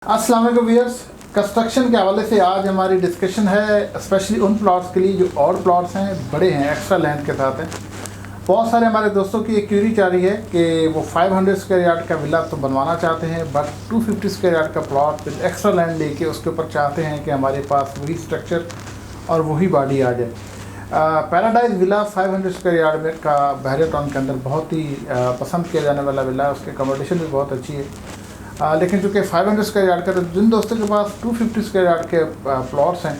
अस्सलाम वालेकुम viewers, construction के हवाले से आज हमारी डिस्कशन है स्पेशली उन प्लॉट्स के लिए जो और प्लॉट्स हैं, बड़े हैं, एक्स्ट्रा लैंड के साथ हैं। बहुत सारे हमारे दोस्तों की एक क्यूरी चाह रही है कि वो 500 स्क्वायर यार्ड का विला तो बनवाना चाहते हैं, बट 250 स्क्वायर यार्ड का प्लॉट विद एक्स्ट्रा लैंड लेके उसके ऊपर चाहते हैं कि हमारे पास वही स्ट्रक्चर और वही बॉडी आ जाए। पैराडाइज विला 500 स्क्वायर यार्ड में का बहरिया टाउन के अंदर बहुत ही पसंद किया जाने वाला विला है। उसकी अकोमोडेशन भी बहुत अच्छी है, लेकिन चूँकि 500 स्क्वायर यार्ड का, तो जिन दोस्तों के पास 250 स्क्वायर यार्ड के प्लॉट्स हैं,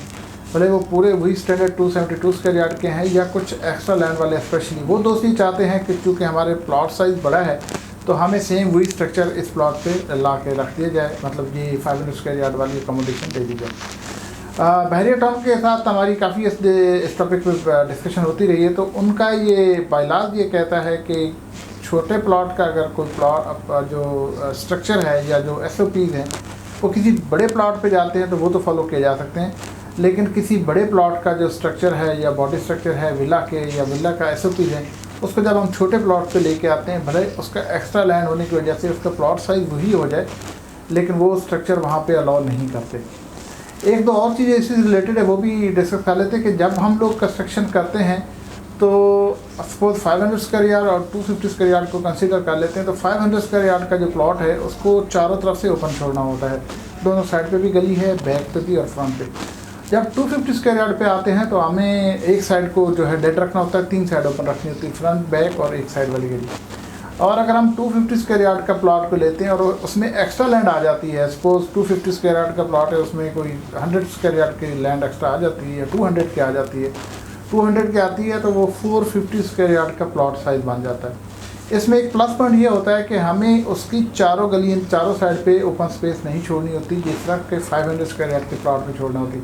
भले वो पूरे वही स्टैंडर्ड 272 स्क्वायर यार्ड के हैं या कुछ एक्स्ट्रा लैंड वाले, स्पेशली वो दोस्त ही चाहते हैं कि चूँकि हमारे प्लॉट साइज़ बड़ा है तो हमें सेम वही स्ट्रक्चर इस प्लॉट पे ला के रख दिया जाए, मतलब ये 500 स्क्वायर यार्ड वाली अकोमोडेशन दे दी जाए। बहरिया टाउन के साथ हमारी काफ़ी इस टॉपिक पर डिस्कशन होती रही है। तो उनका ये बायलाज ये कहता है कि छोटे प्लॉट का अगर कोई प्लॉट जो स्ट्रक्चर है या जो SOPs हैं वो किसी बड़े प्लॉट पे जाते हैं तो वो तो फॉलो किए जा सकते हैं, लेकिन किसी बड़े प्लॉट का जो स्ट्रक्चर है या बॉडी स्ट्रक्चर है विला के या विला का SOPs है, उसको जब हम छोटे प्लॉट पे लेके आते हैं, भले उसका एक्स्ट्रा लैंड होने की वजह से उसका प्लॉट साइज़ वही हो जाए, लेकिन वो स्ट्रक्चर वहाँ पर अलाउ नहीं करते। एक दो और चीज़ें इससे रिलेटेड है वो भी डिस्कस कर लेते हैं कि जब हम लोग कंस्ट्रक्शन करते हैं तो सपोज 500 स्क्वायर यार्ड और 250 स्क्वायर यार्ड को कंसीडर कर लेते हैं, तो 500 स्क्वायर यार्ड का जो प्लॉट है उसको चारों तरफ से ओपन छोड़ना होता है। दोनों साइड पे भी गली है, बैक पे भी और फ्रंट पे। जब 250 स्क्वायर यार्ड पे आते हैं तो हमें एक साइड को जो है डेड रखना होता है, 3 साइड ओपन रखनी होती है, फ्रंट, बैक और एक साइड वाली गली। और अगर हम 250 स्क्वायर यार्ड का प्लॉट को लेते हैं और उसमें एक्स्ट्रा लैंड आ जाती है, सपोज 250 स्क्वायर यार्ड का प्लॉट है, उसमें कोई 100 स्क्वायर यार्ड की लैंड एक्स्ट्रा आ जाती है या 200 की आ जाती है, 200 की आती है, तो वो 450 स्क्वायर यार्ड का प्लॉट साइज़ बन जाता है। इसमें एक प्लस पॉइंट ये होता है कि हमें उसकी चारों गलियाँ, चारों साइड पे ओपन स्पेस नहीं छोड़नी होती जिस तरह के 500 स्क्वायर यार्ड के प्लॉट में छोड़ना होती,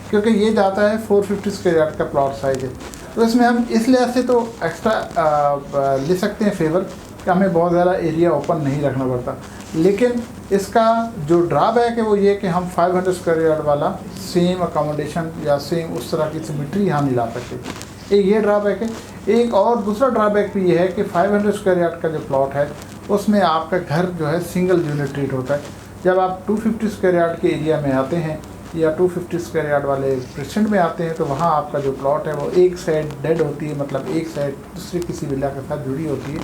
क्योंकि ये जाता है 450 स्क्वायर यार्ड का प्लॉट साइज़ है। तो इसमें हम इस लिहाज से तो एक्स्ट्रा ले सकते हैं फेवर कि हमें बहुत ज़्यादा एरिया ओपन नहीं रखना पड़ता, लेकिन इसका जो ड्रॉबैक है वो ये कि हम 500 स्क्वायर यार्ड वाला सेम अकोमोडेशन या सेम उस तरह की सिमेट्री यहाँ नहीं ला सकते। एक ये ड्रॉबैक है। एक और दूसरा ड्रॉबैक भी ये है कि 500 स्क्वायर यार्ड का जो प्लॉट है उसमें आपका घर जो है सिंगल यूनिट ट्रीट होता है। जब आप 250 स्क्वायर यार्ड के एरिया में आते हैं या 250 स्क्वायर यार्ड वाले प्रेसिडेंट में आते हैं तो वहाँ आपका जो प्लॉट है वो एक साइड डेड होती है, मतलब एक साइड दूसरी किसी विला के साथ जुड़ी होती है।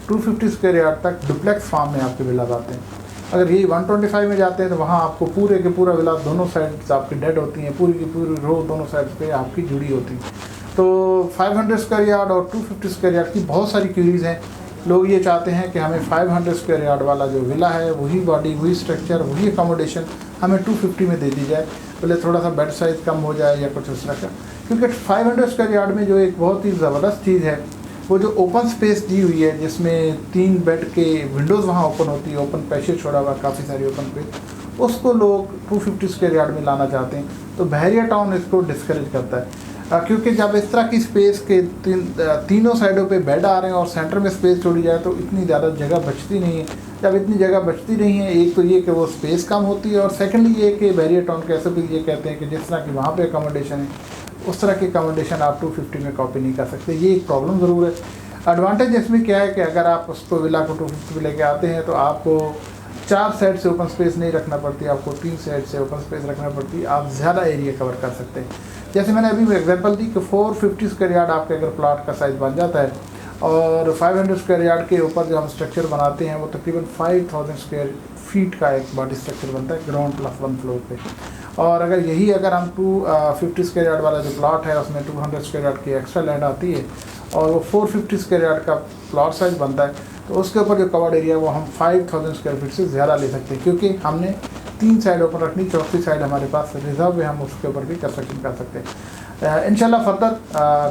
250 स्क्वायर यार्ड तक डुप्लेक्स फार्म में आपके विला आते हैं। अगर ये 125 में जाते हैं तो वहाँ आपको पूरे के पूरा विला दोनों साइड आपकी डेड होती हैं, पूरी की पूरी रो दोनों साइड पे आपकी जुड़ी होती है। तो 500 स्क्वायर यार्ड और 250 स्क्वायर यार्ड की बहुत सारी क्यूरीज़ हैं। लोग ये चाहते हैं कि हमें 500 स्क्वायर यार्ड वाला जो विला है वही बॉडी, वही स्ट्रक्चर, वही अकोमोडेशन हमें 250 में दे दी जाए, भले थोड़ा सा बेड साइज़ कम हो जाए या कुछ उस तरह का। क्योंकि 500 स्क्वायर यार्ड में जो एक बहुत ही ज़बरदस्त चीज़ है वो जो ओपन स्पेस दी हुई है, जिसमें 3 बेड के विंडोज़ वहाँ ओपन होती है, ओपन पैसेज छोड़ा हुआ काफ़ी सारी ओपन स्पेस, उसको लोग 250 स्क्वायर यार्ड में लाना चाहते हैं। तो बहरिया टाउन इसको डिस्करेज करता है, क्योंकि जब इस तरह की स्पेस के तीनों साइडों पे बेड आ रहे हैं और सेंटर में स्पेस छोड़ी जाए तो इतनी ज़्यादा जगह बचती नहीं है। जब इतनी जगह बचती नहीं है, एक तो ये कि वो स्पेस कम होती है, और सेकेंडली ये कि बहरिया टाउन के SOP ये कहते हैं कि जिस तरह की वहाँ पे अकोमोडेशन है उस तरह की अकोमोडेशन आप 250 में कॉपी नहीं कर सकते। ये एक प्रॉब्लम ज़रूर है। एडवांटेज इसमें क्या है कि अगर आप उसको विला को 250 में लेके आते हैं तो आपको 4 साइड से ओपन स्पेस नहीं रखना पड़ती, आपको 3 साइड से ओपन स्पेस रखना पड़ती, आप ज़्यादा एरिया कवर कर सकते हैं। जैसे मैंने अभी एग्जांपल दी कि 450 स्क्वायर यार्ड आपके अगर प्लॉट का साइज़ बन जाता है और 500 स्क्वायर यार्ड के ऊपर जो हम स्ट्रक्चर बनाते हैं वो तकरीबन 5000 स्क्वायर फीट का एक बॉडी स्ट्रक्चर बनता है ग्राउंड प्लस 1 फ्लोर पे। और अगर हम 250 स्क्वायर यार्ड वाला जो प्लॉट है उसमें 200 स्क्वायर यार्ड की एक्स्ट्रा लैंड आती है और वो 450 स्क्वायर यार्ड का प्लॉट साइज़ बनता है, तो उसके ऊपर जो कवर्ड एरिया वो हम 5000 स्क्वायर फीट से ज़्यादा ले सकते हैं, क्योंकि हमने 3 साइड ओपन रखनी, चौथी साइड हमारे पास रिजर्व है, हम उसके ऊपर भी कंस्ट्रक्शन कर सकते हैं। इंशाल्लाह फर्दर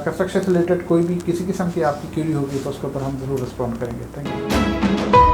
कंस्ट्रक्शन से रिलेटेड कोई भी किसी किस्म की आपकी क्यूरी होगी तो उसके ऊपर हम ज़रूर रिस्पॉन्ड करेंगे। Thank you.